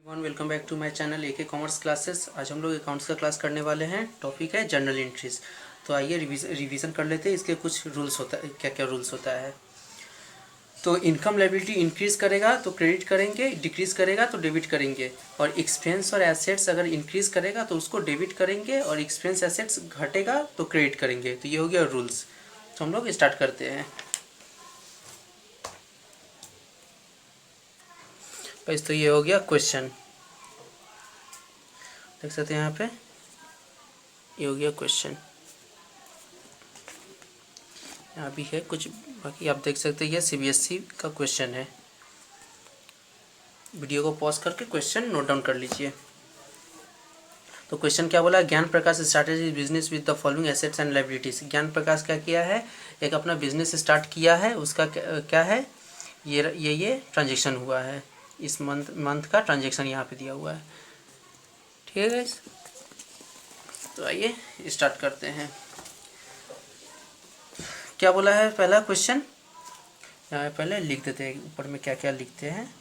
One welcome back to my channel AK commerce classes. आज हम लोग अकाउंट्स का क्लास करने वाले हैं। टॉपिक है जर्नल एंट्रीज। तो आइए रिवीजन कर लेते हैं। इसके कुछ रूल्स होता है, क्या क्या रूल्स होता है। तो इनकम लायबिलिटी इंक्रीज करेगा तो क्रेडिट करेंगे, डिक्रीज करेगा तो डेबिट करेंगे। और एक्सपेंस और एसेट्स अगर इंक्रीज करेगा तो उसको डेबिट करेंगे, और एक्सपेंस एसेट्स घटेगा तो क्रेडिट करेंगे। तो ये हो गया रूल्स। तो हम लोग स्टार्ट करते हैं। तो ये हो गया क्वेश्चन, देख सकते हैं यहाँ पे, ये हो गया क्वेश्चन। यहाँ भी है कुछ, बाकी आप देख सकते हैं ये सीबीएसई का क्वेश्चन है। वीडियो को पॉज करके क्वेश्चन नोट डाउन कर लीजिए। तो क्वेश्चन क्या बोला, Gyan Prakash started business with the following assets and liabilities. Gyan Prakash क्या किया है, एक अपना बिजनेस स्टार्ट किया है, उसका क्या है, ये ट्रांजेक्शन हुआ है। इस मंथ का ट्रांजेक्शन यहाँ पे दिया हुआ है। ठीक है गाइस, तो आइए स्टार्ट करते हैं। क्या बोला है पहला क्वेश्चन, यहाँ पहले लिख देते हैं ऊपर में क्या क्या लिखते हैं,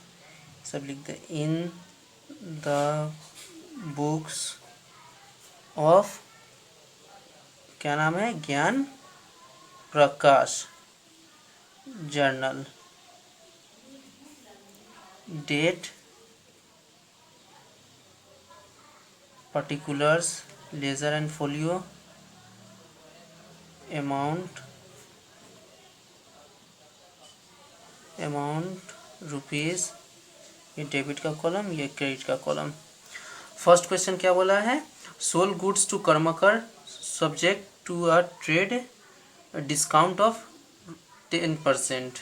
सब लिखते हैं। इन द बुक्स ऑफ, क्या नाम है, Gyan Prakash journal, date, particulars, ledger and folio, amount rupees, ये डेबिट का कॉलम, ये क्रेडिट का कॉलम। फर्स्ट क्वेश्चन क्या बोला है, sold goods to Karmakar subject to a trade discount of 10%।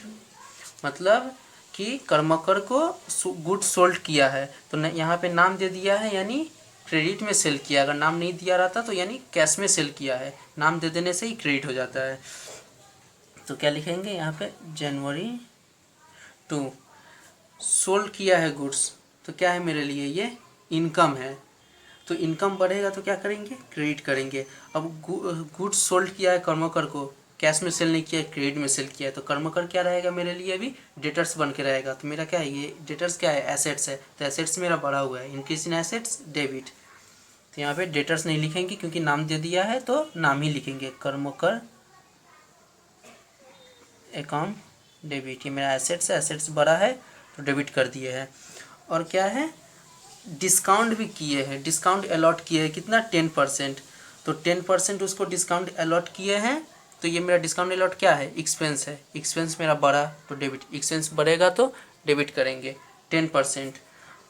मतलब कि कर्मकर को गुड्स सोल्ड किया है, तो यहाँ पे नाम दे दिया है, यानी क्रेडिट में सेल किया। अगर नाम नहीं दिया रहता तो यानी कैश में सेल किया है, नाम दे देने से ही क्रेडिट हो जाता है। तो क्या लिखेंगे यहाँ पे, जनवरी 2 सोल्ड किया है गुड्स, तो क्या है मेरे लिए, ये इनकम है। तो इनकम बढ़ेगा तो क्या करेंगे, क्रेडिट करेंगे। अब गुड्स सोल्ड किया है कर्मकर को, कैश में सेल नहीं किया है, क्रेडिट में सेल किया है, तो कर्मकर क्या रहेगा मेरे लिए, अभी डेटर्स बन के रहेगा। तो मेरा क्या है, ये डेटर्स क्या है, एसेट्स है। तो एसेट्स मेरा बढ़ा हुआ है, इंक्रीज इन एसेट्स, डेबिट। तो यहाँ पे डेटर्स नहीं लिखेंगे क्योंकि नाम दे दिया है, तो नाम ही लिखेंगे, कर्मकर अकाउंट डेबिट। ये मेरा एसेट्स है, एसेट्स बढ़ा है तो डेबिट कर दिए है। और क्या है, डिस्काउंट भी किए हैं, डिस्काउंट अलॉट किए हैं, कितना, 10%। तो 10% उसको डिस्काउंट अलॉट किए हैं, तो ये मेरा डिस्काउंट अलॉट क्या है, एक्सपेंस है। एक्सपेंस मेरा बढ़ा तो डेबिट, एक्सपेंस बढ़ेगा तो डेबिट करेंगे 10%।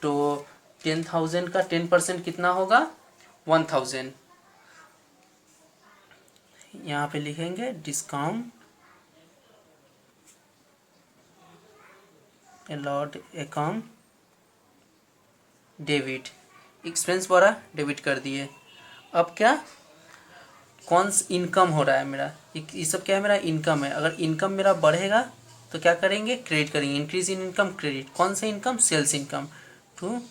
तो 10,000 का 10% कितना होगा, 1,000। यहाँ पे लिखेंगे discount allowed account debit, expense बढ़ा, डेबिट कर दिए। अब क्या, कौन सा इनकम हो रहा है मेरा, ये सब क्या है, मेरा इनकम है। अगर इनकम मेरा बढ़ेगा तो क्या करेंगे, क्रेडिट करेंगे, इंक्रीज इन इनकम, क्रेडिट। कौन सा income, sales income, to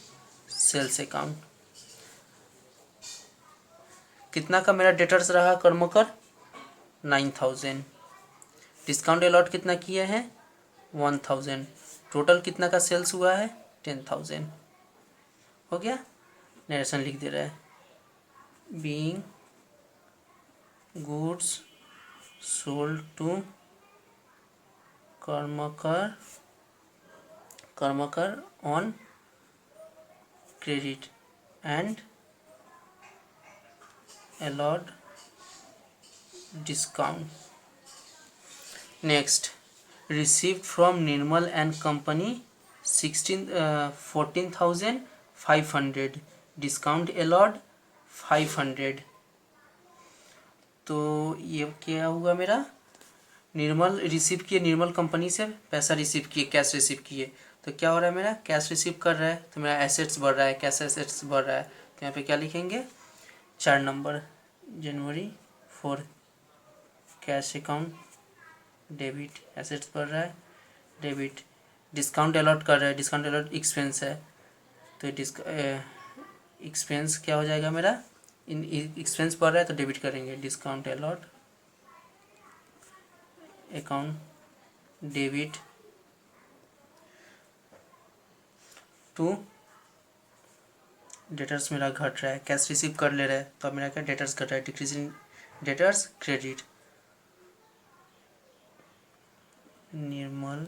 sales account. कितना का मेरा डेटर्स रहा कर्मकर, 9,000। डिस्काउंट अलॉट कितना किया है, 1,000। टोटल कितना का सेल्स हुआ है, 10,000। हो गया, नरेशन लिख दे रहा है, being goods sold to Karmakar on credit and allowed discount. Next, received from Nirmal and Company 14,500, discount allowed 500। तो ये क्या हुआ मेरा, निर्मल रिसीव किए, निर्मल कंपनी से पैसा रिसीव किए, कैश रिसीव किए। तो क्या हो रहा है मेरा, कैश रिसीव कर रहा है तो मेरा एसेट्स बढ़ रहा है, कैश एसेट्स बढ़ रहा है। तो यहाँ पे क्या लिखेंगे, 4 नंबर, जनवरी 4 कैश अकाउंट डेबिट, एसेट्स बढ़ रहा है, डेबिट। डिस्काउंट अलॉट कर रहा है, डिस्काउंट अलॉट एक्सपेंस है, तो एक्सपेंस क्या हो जाएगा मेरा, इन एक्सपेंस बढ़ रहा है तो डेबिट करेंगे, discount allowed account debit to debtors मेरा घट रहा है, कैश रिसीव कर ले रहा है, तो अब मेरा क्या डेटर्स घट रहा है, decrease in debtors credit. Nirmal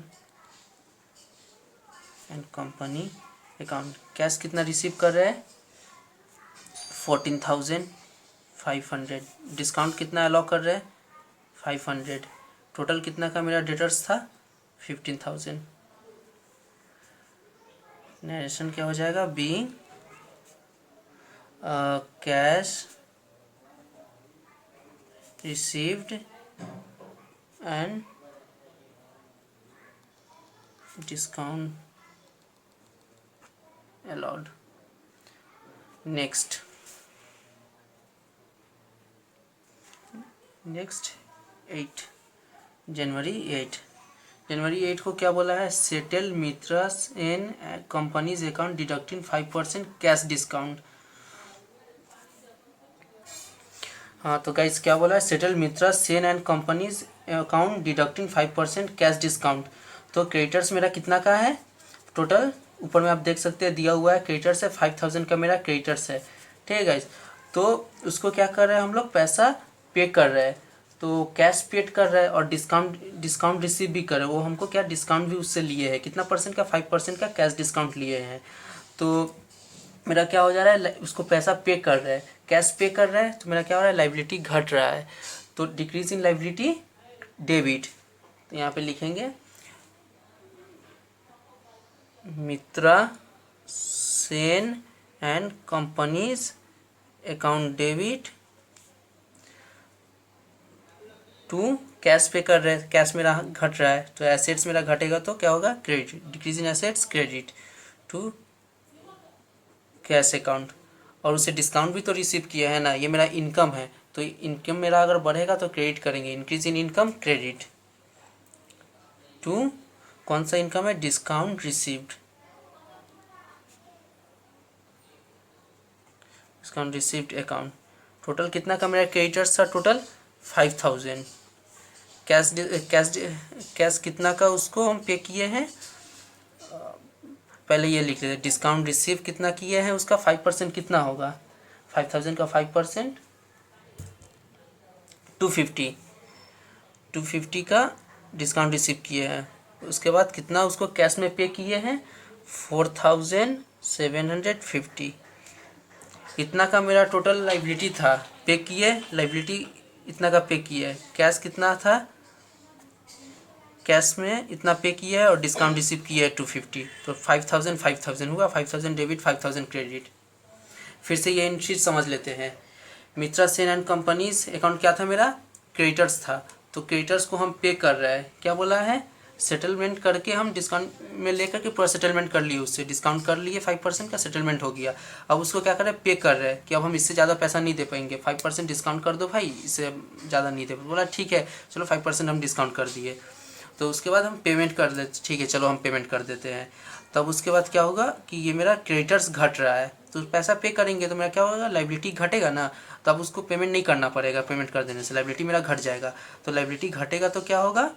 and company account, cash कितना रिसीव कर रहा है 14,500, डिस्काउंट कितना अलाउ कर रहे हैं 500, टोटल कितना का मेरा डेटर्स था 15,000। नरेशन क्या हो जाएगा, being cash received and discount allowed। Next 8 जनवरी 8 को क्या बोला है, settle Mitras in company's account deducting 5% cash discount. हाँ तो गाइस क्या बोला है, settle Mitras Sen and company's account deducting 5% cash discount. तो क्रेडिटर्स मेरा कितना का है टोटल, ऊपर में आप देख सकते हैं दिया हुआ है, क्रेडिटर्स है 5,000 का मेरा क्रेडिटर्स है, ठीक है गाइस। तो उसको क्या कर रहे हैं हम लोग, पैसा पे कर रहे हैं, तो कैश पेड कर रहा है और डिस्काउंट रिसीव भी कर रहे हैं, वो हमको क्या डिस्काउंट भी उससे लिए है, कितना परसेंट का 5% का कैश डिस्काउंट लिए हैं। तो मेरा क्या हो जा रहा है, उसको पैसा पे कर रहा है, कैश पे कर रहा है, तो मेरा क्या हो रहा है, लाइबिलिटी घट रहा है, तो डिक्रीज इन लाइबिलिटी डेबिट। तो यहाँ पे लिखेंगे Mitra Sen and company's account debit to cash pay कर रहे हैं, कैश मेरा घट रहा है, तो एसेट्स मेरा घटेगा तो क्या होगा, credit, decrease in assets credit to cash account. और उसे डिस्काउंट भी तो रिसीव किया है ना, ये मेरा इनकम है, तो इनकम मेरा अगर बढ़ेगा तो क्रेडिट करेंगे, increase in income credit to कौन सा इनकम है, discount received, discount received account. Total कितना का मेरा क्रेडिटर्स था, टोटल 5,000। कैश कितना का उसको हम पे किए हैं, पहले ये लिख लेते, डिस्काउंट रिसीव कितना किए हैं उसका 5% कितना होगा, 5,000 का 5% 250 का डिस्काउंट रिसीव किए हैं, उसके बाद कितना उसको कैश में पे किए हैं 4,750। इतना का मेरा टोटल लाइबिलिटी था, पे किए लाइबिलिटी इतना का पे किया है, कैश कितना था, कैश में इतना पे किया है और डिस्काउंट रिसीव किया है 250, तो 5,000 हुआ, 5,000 डेबिट 5,000 क्रेडिट। फिर से ये शीट समझ लेते हैं, मित्रा सेन एंड कंपनीज अकाउंट क्या था मेरा, क्रेडिटर्स था, तो क्रेडिटर्स को हम पे कर रहे हैं, क्या बोला है, सेटलमेंट करके हम डिस्काउंट में लेकर के पूरा सेटलमेंट कर लिए, उससे डिस्काउंट कर लिए 5% का सेटलमेंट हो गया। अब उसको क्या कर रहे हैं, पे कर रहे हैं कि अब हम इससे ज़्यादा पैसा नहीं दे पाएंगे, 5% डिस्काउंट कर दो भाई, इससे ज़्यादा नहीं दे, बोला ठीक है चलो 5% हम डिस्काउंट कर दिए। तो उसके बाद हम पेमेंट कर देते, ठीक है चलो हम पेमेंट कर देते हैं। तब उसके बाद क्या होगा कि ये मेरा क्रेडिटर्स घट रहा है, तो पैसा पे करेंगे तो मेरा क्या होगा, लाइबिलिटी घटेगा ना, तब उसको पेमेंट नहीं करना पड़ेगा, पेमेंट कर देने से लाइबिलिटी मेरा घट जाएगा, तो लाइबिलिटी घटेगा तो क्या होगा,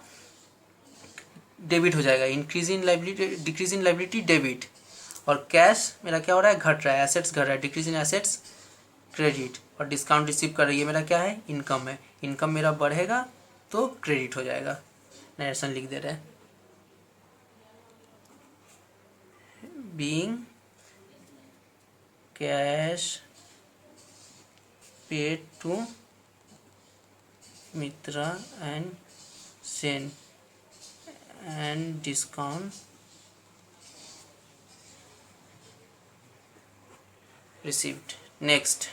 डेबिट हो जाएगा, increase in liability decrease in liability debit. और कैश मेरा क्या हो रहा है, घट रहा है, एसेट्स घट रहा है, डिक्रीज इन एसेट्स क्रेडिट। और डिस्काउंट रिसीव कर रही है मेरा क्या है, इनकम है, इनकम मेरा बढ़ेगा तो क्रेडिट हो जाएगा। नरेशन लिख दे रहे हैं, being cash paid to Mitra and Sen and discount received. Next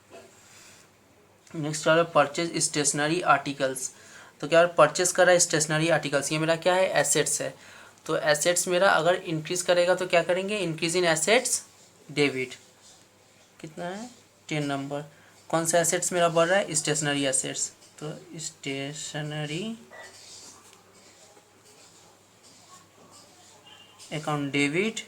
आ रहा है परचेज स्टेशनरी आर्टिकल्स। तो क्या परचेस कर रहा है स्टेशनरी आर्टिकल्स, ये मेरा क्या है, एसेट्स है, तो एसेट्स मेरा अगर इंक्रीज करेगा तो क्या करेंगे, इंक्रीज इन एसेट्स डेबिट, कितना है 10 नंबर, कौन सा एसेट्स मेरा बढ़ रहा है, स्टेशनरी एसेट्स, तो stationery account debit,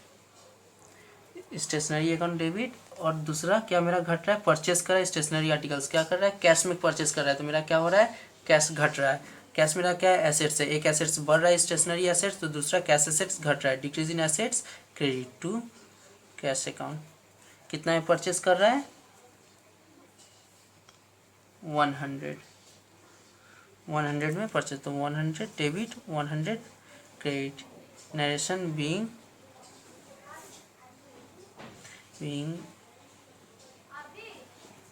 stationery account debit. और दूसरा क्या मेरा घट रहा है, परचेस कर रहा है स्टेशनरी आर्टिकल्स, क्या कर रहा है, कैश में परचेस कर रहा है, तो मेरा क्या हो रहा है, कैश घट रहा है, कैश मेरा क्या है, एसेट्स है, एक एसेट्स बढ़ रहा है स्टेशनरी एसेट्स, तो दूसरा कैश एसेट्स घट रहा है, decrease in assets credit to cash account. कितना में परचेस कर रहा है? 100 में परचेस, तो 100 debit 100 credit. Narration being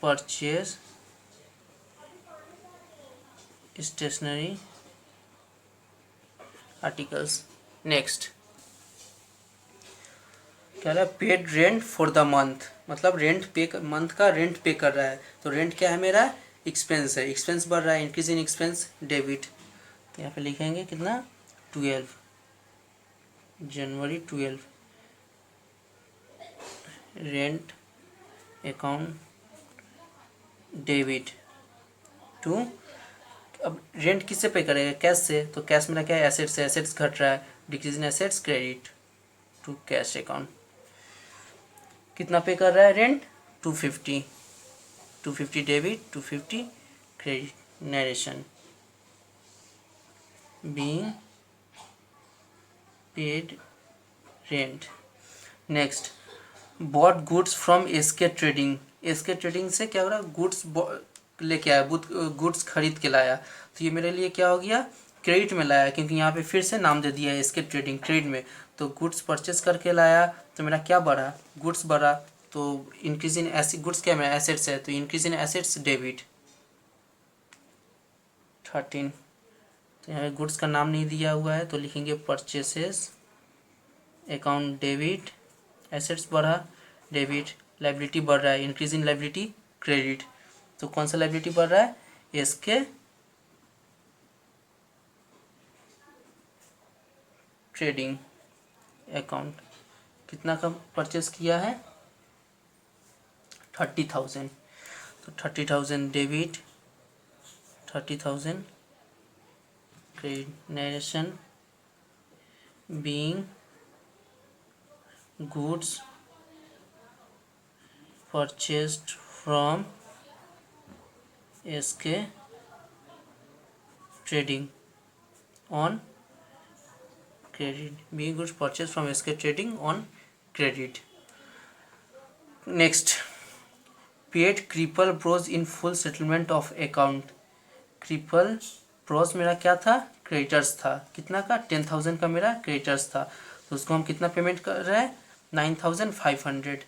purchase stationery articles. Next क्या रहा है? Paid rent for the month, मतलब रेंट पे, मंथ का रेंट पे कर रहा है। तो रेंट क्या है मेरा? एक्सपेंस है, एक्सपेंस बढ़ रहा है, इंक्रीज इन एक्सपेंस डेबिट। यहाँ पे लिखेंगे कितना? 12 जनवरी 12 रेंट अकाउंट डेबिट टू। अब रेंट किससे पे करेगा? कैश से, तो कैश मेरा क्या है? एसेट्स है, एसेट्स घट रहा है, decrease in assets credit to cash account. कितना पे कर रहा है rent? 250 debit 250 credit. Narration being paid rent. Next bought goods from SK trading. SK trading से क्या हो रहा है? गुड्स लेके आया, गुड्स खरीद के लाया। तो ये मेरे लिए क्या हो गया? क्रेडिट में लाया, क्योंकि यहाँ पे फिर से नाम दे दिया है एसके ट्रेडिंग क्रेडिट में। तो गुड्स परचेस करके लाया, तो मेरा क्या बढ़ा? गुड्स बढ़ा। तो इंक्रीज इन गुड्स क्या मेरा? एसेट्स है, तो इंक्रीज इन एसेट्स डेबिट 13। तो यहाँ पे गुड्स का नाम नहीं दिया हुआ है, तो लिखेंगे परचेसेस अकाउंट डेबिट। एसेट्स बढ़ा, डेबिट। लाइबिलिटी बढ़ रहा है, इंक्रीज इन लाइबिलिटी क्रेडिट। तो कौन सा लाइबिलिटी बढ़ रहा है? इसके ट्रेडिंग अकाउंट। कितना का परचेस किया है? 30,000। तो 30,000 debit 30,000 credit. Narration being goods purchased from SK trading on credit. Being goods purchase from SK trading on credit. Next paid Kripal bros in full settlement of account. Kripal bros मेरा क्या था? Creditors था। कितना का? 10,000 का मेरा क्रेडिटर्स था। तो उसको हम कितना पेमेंट कर रहे हैं? 9,500।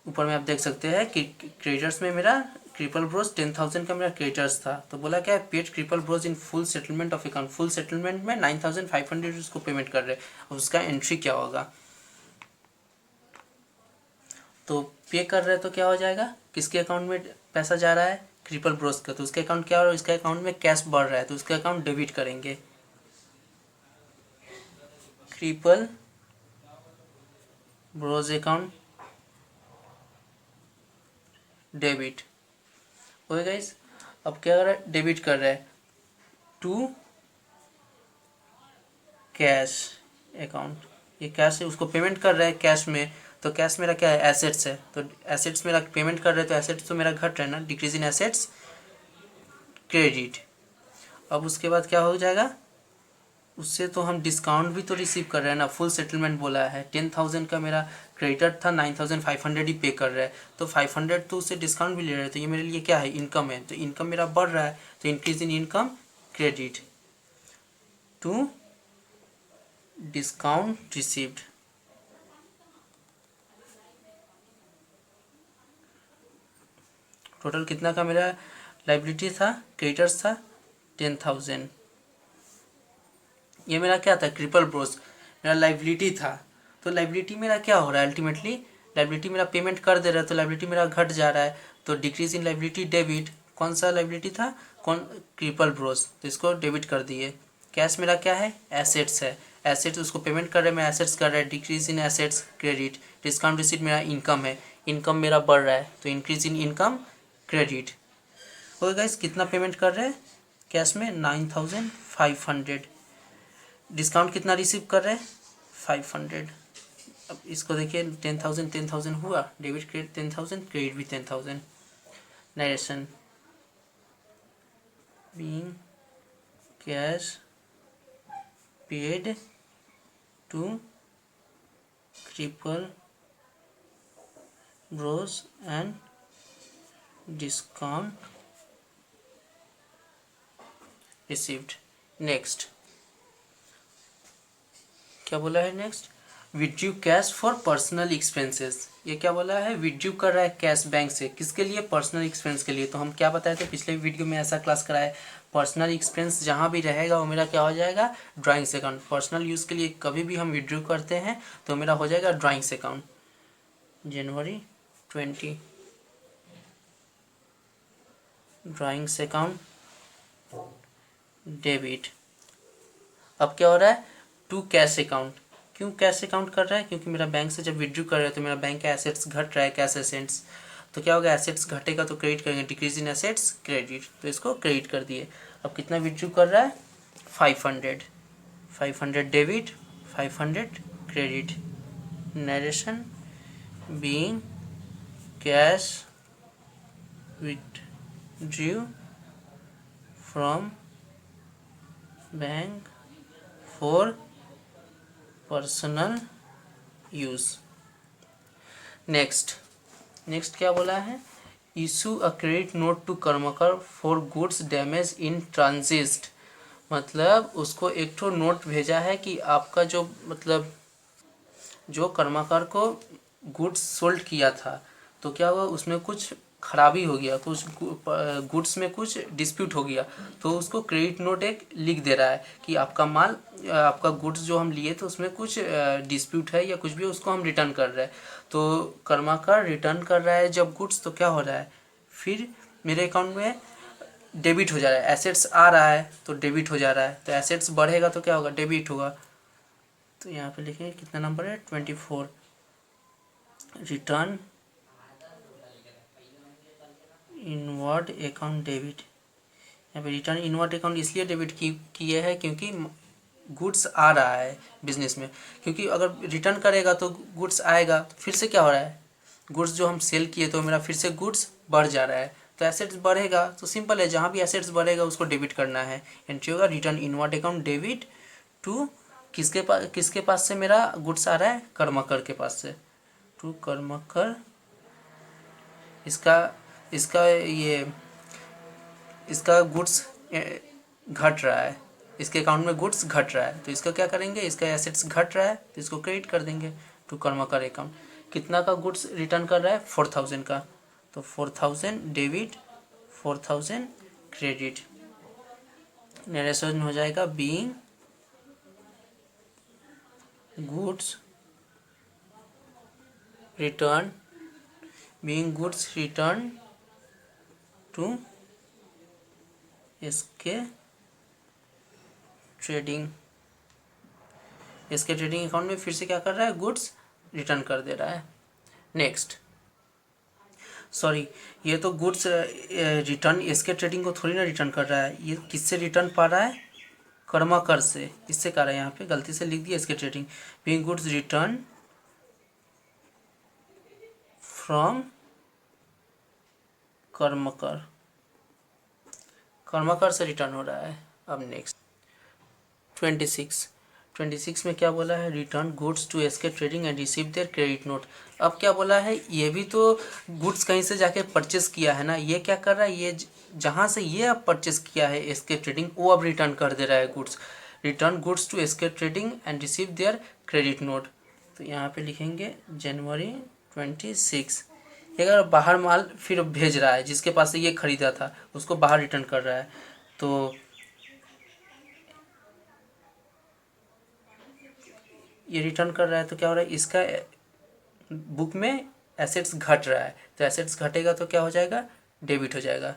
ऊपर में आप देख सकते हैं कि क्रेडिटर्स में मेरा क्रिपल ब्रोज 10,000 का मेरा क्रेडिटर्स था। तो बोला क्या है? Paid Kripal bros in full settlement of account. Full settlement में 9,500 उसको पेमेंट कर रहे हैं। अब उसका एंट्री क्या होगा? तो पे कर रहे हैं तो क्या हो जाएगा? किसके अकाउंट में पैसा जा रहा है? क्रिपल ब्रोज का। तो उसके अकाउंट क्या हो रहा है? उसके अकाउंट में कैश बढ़ रहा है, तो उसके अकाउंट डेबिट करेंगे। क्रिपल ब्रोज अकाउंट डेबिट हो गया गाइस। अब क्या कर रहा है? डेबिट कर रहा है टू कैश अकाउंट। ये कैश है, उसको पेमेंट कर रहा है कैश में। तो कैश मेरा क्या है? एसेट्स है। तो एसेट्स मेरा पेमेंट कर रहे हैं, तो एसेट्स तो मेरा घट रहा है ना, डिक्रीज इन एसेट्स क्रेडिट। अब उसके बाद क्या हो जाएगा? उससे तो हम डिस्काउंट भी तो रिसीव कर रहे हैं ना। फुल सेटलमेंट बोला है, 10,000 का मेरा क्रेडिटर था, 9,500 ही पे कर रहा है। तो 500 तो उससे डिस्काउंट भी ले रहे हैं। तो ये मेरे लिए क्या है? इनकम है। तो इनकम मेरा बढ़ रहा है, तो increase in income credit to discount received. Total कितना का मेरा लाइबिलिटी था? क्रेडिटर्स था 10,000। ये मेरा क्या था? क्रिपल ब्रोज मेरा लाइबिलिटी था। तो लाइबिलिटी मेरा क्या हो रहा है? अल्टीमेटली लाइबिलिटी मेरा पेमेंट कर दे रहा है, तो लाइबिलिटी मेरा घट जा रहा है। तो डिक्रीज इन लाइबिलिटी डेबिट। कौन सा लाइबिलिटी था? कौन? क्रिपल ब्रोज। तो इसको डेबिट कर दिए। कैश मेरा क्या है? एसेट्स है। एसेट्स उसको पेमेंट कर रहे हैं, मैं एसेट्स कर रहा है, decrease in assets credit. Discount receipt मेरा इनकम है, इनकम मेरा बढ़ रहा है, तो इंक्रीज इन इनकम क्रेडिट। हो गाइस कितना पेमेंट कर रहे हैं कैश में? 9,500। डिस्काउंट कितना रिसीव कर रहे हैं? 500। अब इसको देखिए, 10,000 10,000 हुआ, डेबिट क्रेडिट 10,000, क्रेडिट भी 10,000। Narration being cash paid to Kripal bros and discount received. Next क्या बोला है? Next withdrew cash for personal expenses. ये क्या बोला है? विड्रू कर रहा है कैश बैंक से, किसके लिए? पर्सनल एक्सपेंस के लिए। तो हम क्या बताए थे पिछले वीडियो में, ऐसा क्लास कराए, पर्सनल एक्सपेंस जहाँ भी रहेगा वो मेरा क्या हो जाएगा? Drawings account. पर्सनल यूज़ के लिए कभी भी हम विड्रू करते हैं तो मेरा हो जाएगा ड्राइंग्स अकाउंट। जनवरी 20 ड्राइंग्स अकाउंट डेबिट। अब क्या हो रहा है? To cash account. क्यों कैश अकाउंट कर रहा है? क्योंकि मेरा बैंक से जब विड्रू कर रहा है तो मेरा बैंक का एसेट्स घट रहा है, कैश एसेट्स। तो क्या होगा? एसेट्स घटेगा तो क्रेडिट करेंगे, डिक्रीज इन एसेट्स क्रेडिट, तो इसको क्रेडिट कर दिए। अब कितना विड्रू कर रहा है? 500। 500 debit, 500 credit. Narration being cash withdrew from bank for personal use. Next क्या बोला है? Issue a credit note to Karmakar for goods damage in transit. मतलब उसको एक ठो नोट भेजा है कि आपका जो मतलब जो कर्मकार को गुड्स सोल्ड किया था तो क्या हुआ, उसमें कुछ खराबी हो गया, कुछ गुड्स में कुछ डिस्प्यूट हो गया, तो उसको क्रेडिट नोट एक लिख दे रहा है कि आपका माल, आपका गुड्स जो हम लिए थे उसमें कुछ डिस्प्यूट है या कुछ भी, उसको हम रिटर्न कर रहे हैं। तो कर्मकार रिटर्न कर रहा है जब गुड्स, तो क्या हो रहा है? फिर मेरे अकाउंट में डेबिट हो जा रहा है, एसेट्स आ रहा है तो डेबिट हो जा रहा है, तो एसेट्स बढ़ेगा तो क्या होगा? डेबिट होगा। तो यहाँ पे लिखेंगे कितना नंबर है? 24। Return inward account debit. यहाँ पे रिटर्न इनवर्ड अकाउंट इसलिए डेबिट किए है क्योंकि गुड्स आ रहा है बिजनेस में, क्योंकि अगर रिटर्न करेगा तो गुड्स आएगा, तो फिर से क्या हो रहा है? गुड्स जो हम सेल किए तो मेरा फिर से गुड्स बढ़ जा रहा है, तो एसेट्स बढ़ेगा। तो सिंपल है, जहाँ भी एसेट्स बढ़ेगा उसको डेबिट करना है। एंट्री होगा return inward account debit to किसके पास से मेरा गुड्स आ रहा है? कर्मकर के पास से। टू कर्मकर। इसका इसका ये इसका गुड्स घट रहा है, इसके अकाउंट में गुड्स घट रहा है, तो इसका क्या करेंगे? इसका एसेट्स घट रहा है तो इसको क्रेडिट कर देंगे टू कर्मकर अकाउंट। कितना का गुड्स रिटर्न कर रहा है? 4000 का, तो 4000 डेबिट, 4000 क्रेडिट। नरेशन हो जाएगा being goods return, being goods return to इसके ट्रेडिंग अकाउंट में फिर से क्या कर रहा है? गुड्स रिटर्न कर दे रहा है। नेक्स्ट सॉरी, ये तो गुड्स रिटर्न इसके ट्रेडिंग को थोड़ी ना रिटर्न कर रहा है, ये किससे रिटर्न पा रहा है? कर्मकर से। इससे कर रहा है, यहाँ पे गलती से लिख दिया इसके trading. Being goods return from Karmakar, Karmakar से रिटर्न हो रहा है। अब नेक्स्ट 26 में क्या बोला है? Return goods to SK trading and receive their credit note. अब क्या बोला है? ये भी तो गुड्स कहीं से जाके परचेस किया है ना, ये क्या कर रहा है? ये जहाँ से ये अब परचेस किया है एसके ट्रेडिंग, वो अब रिटर्न कर दे रहा है goods. Return goods to SK trading and receive their credit note. तो यहाँ पे लिखेंगे जनवरी 26। अगर बाहर माल फिर भेज रहा है, जिसके पास से ये खरीदा था उसको बाहर रिटर्न कर रहा है, तो ये रिटर्न कर रहा है तो क्या हो रहा है? इसका बुक में एसेट्स घट रहा है, तो एसेट्स घटेगा तो क्या हो जाएगा? डेबिट हो जाएगा।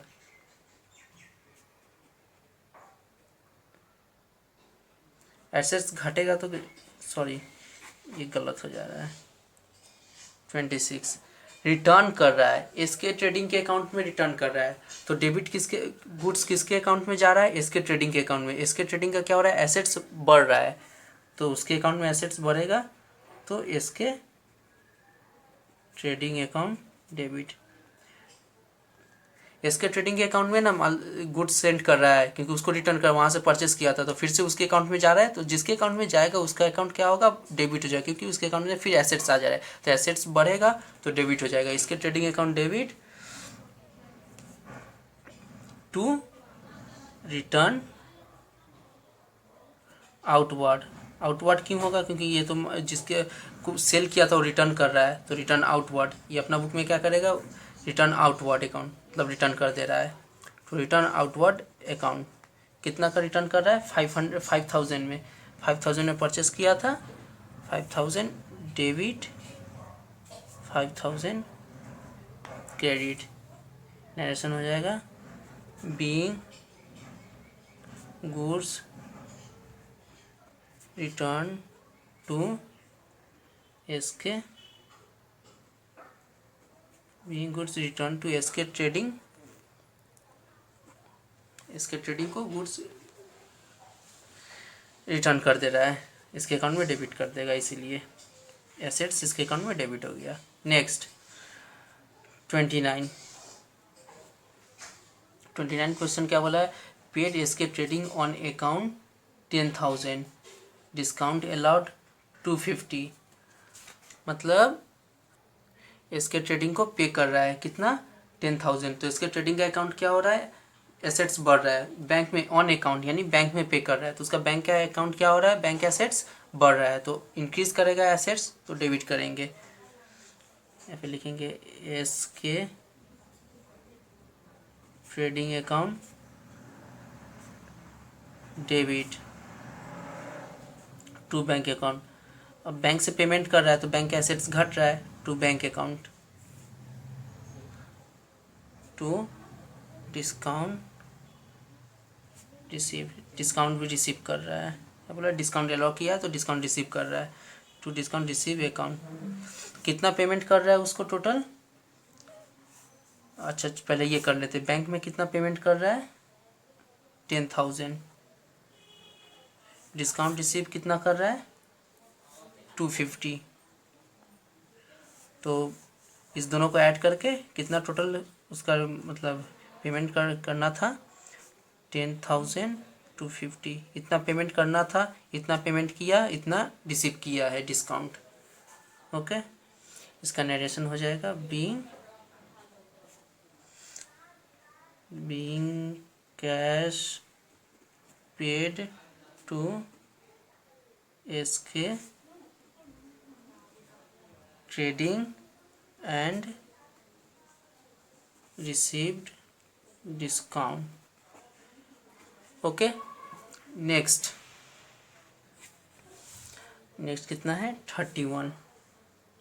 एसेट्स घटेगा तो सॉरी, ये गलत हो जा रहा है। 26 रिटर्न कर रहा है, इसके ट्रेडिंग के अकाउंट में रिटर्न कर रहा है, तो डेबिट किसके, गुड्स किसके अकाउंट में जा रहा है? इसके ट्रेडिंग के अकाउंट में। इसके ट्रेडिंग का क्या हो रहा है? एसेट्स बढ़ रहा है, तो उसके अकाउंट में एसेट्स बढ़ेगा तो इसके trading account debit. SK trading के अकाउंट में ना गुड्स सेंड कर रहा है, क्योंकि उसको रिटर्न कर वहाँ से परचेस किया था, तो फिर से उसके अकाउंट में जा रहा है, तो जिसके अकाउंट में जाएगा उसका अकाउंट क्या होगा, डेबिट हो जाएगा, क्योंकि उसके अकाउंट में फिर एसेट्स आ जा रहा है, तो एसेट्स बढ़ेगा तो डेबिट हो जाएगा। इसके trading account debit to return outward. Outward क्यों होगा, क्योंकि ये तो जिसके को सेल किया था वो रिटर्न कर रहा है, तो रिटर्न आउटवर्ड। ये अपना बुक में क्या करेगा, रिटर्न आउटवर्ड अकाउंट, मतलब रिटर्न कर दे रहा है। तो रिटर्न आउटवर्ड अकाउंट कितना का रिटर्न कर रहा है, 5000 में, 5000 में परचेस किया था, 5000 डेबिट, 5000 क्रेडिट। नरेशन हो जाएगा being goods return to SK, being goods return to SK trading, इसके ट्रेडिंग को गुड्स रिटर्न कर दे रहा है, इसके अकाउंट में डेबिट कर देगा, इसीलिए एसेट्स इसके अकाउंट में डेबिट हो गया। नेक्स्ट 29 क्वेश्चन क्या बोला है, paid SK trading on account 10,000, discount allowed 250। मतलब इसके ट्रेडिंग को पे कर रहा है कितना, 10,000, तो इसके ट्रेडिंग का अकाउंट क्या हो रहा है, एसेट्स बढ़ रहा है, बैंक में ऑन अकाउंट यानी बैंक में पे कर रहा है, तो उसका बैंक का अकाउंट क्या हो रहा है, बैंक एसेट्स बढ़ रहा है, तो इंक्रीज करेगा एसेट्स, तो डेबिट करेंगे। यहाँ पे लिखेंगे SK trading account debit to bank account. अब बैंक से पेमेंट कर रहा है तो बैंक के एसेट्स घट रहा है, to bank account, to discount receive, discount भी रिसीव कर रहा है, बोला डिस्काउंट अलाउ किया है तो डिस्काउंट रिसीव कर रहा है, टू डिस्काउंट रिसीव अकाउंट। कितना पेमेंट कर रहा है उसको टोटल, अच्छा पहले ये कर लेते, बैंक में कितना पेमेंट कर रहा है 10,000, डिस्काउंट रिसीव कितना कर रहा है 250, तो इस दोनों को ऐड करके कितना टोटल उसका मतलब पेमेंट करना था 10,250, इतना पेमेंट करना था, इतना पेमेंट किया, इतना रिसीव किया है डिस्काउंट। ओके, इसका नरेशन हो जाएगा being cash paid to SK trading and received discount. Okay, next कितना है 31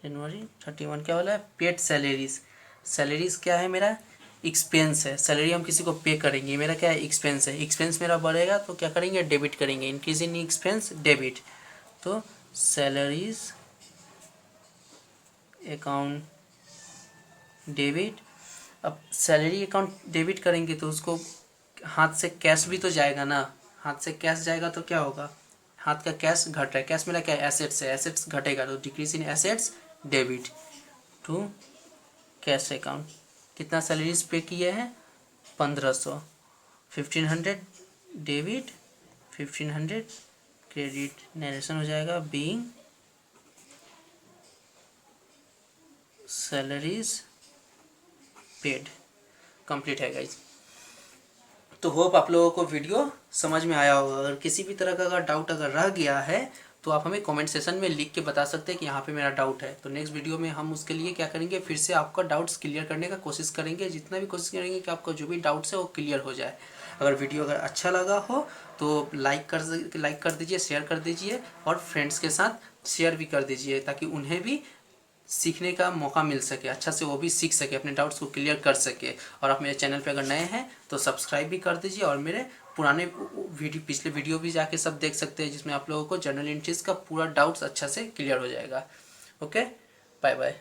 जनवरी 31 क्या बोला है, पेड सैलरीज। सैलरीज क्या है, मेरा एक्सपेंस है, सैलरी हम किसी को पे करेंगे, मेरा क्या है एक्सपेंस है, एक्सपेंस मेरा बढ़ेगा तो क्या करेंगे डेबिट करेंगे, इंक्रीज इन एक्सपेंस डेबिट, तो सैलरीज अकाउंट डेबिट। अब सैलरी अकाउंट डेबिट करेंगे तो उसको हाथ से कैश भी तो जाएगा ना, हाथ से कैश जाएगा तो क्या होगा, हाथ का कैश घट रहा है, कैश मेरा क्या है एसेट्स है, एसेट्स घटेगा तो decrease in assets debit to cash account. कितना सैलरीज पे किए हैं 1500, 1500 डेबिट 1500 क्रेडिट। नरेशन हो जाएगा बीइंग सैलरीज पेड। कंप्लीट है गाइज। तो होप आप लोगों को वीडियो समझ में आया होगा। अगर किसी भी तरह का अगर डाउट अगर रह गया है तो आप हमें कमेंट सेशन में लिख के बता सकते हैं कि यहाँ पे मेरा डाउट है, तो नेक्स्ट वीडियो में हम उसके लिए क्या करेंगे, फिर से आपका डाउट्स क्लियर करने का कोशिश करेंगे, जितना भी कोशिश करेंगे कि आपका जो भी डाउट्स है वो क्लियर हो जाए। अगर वीडियो अगर अच्छा लगा हो तो लाइक कर दीजिए, शेयर कर दीजिए और फ्रेंड्स के साथ शेयर भी कर दीजिए, ताकि उन्हें भी सीखने का मौका मिल सके, अच्छा से वो भी सीख सके, अपने डाउट्स को क्लियर कर सके। और आप मेरे चैनल पे अगर नए हैं तो सब्सक्राइब भी कर दीजिए, और मेरे पुराने पिछले वीडियो भी जाके सब देख सकते हैं, जिसमें आप लोगों को जनरल एंट्रीज का पूरा डाउट्स अच्छा से क्लियर हो जाएगा। Okay, bye bye.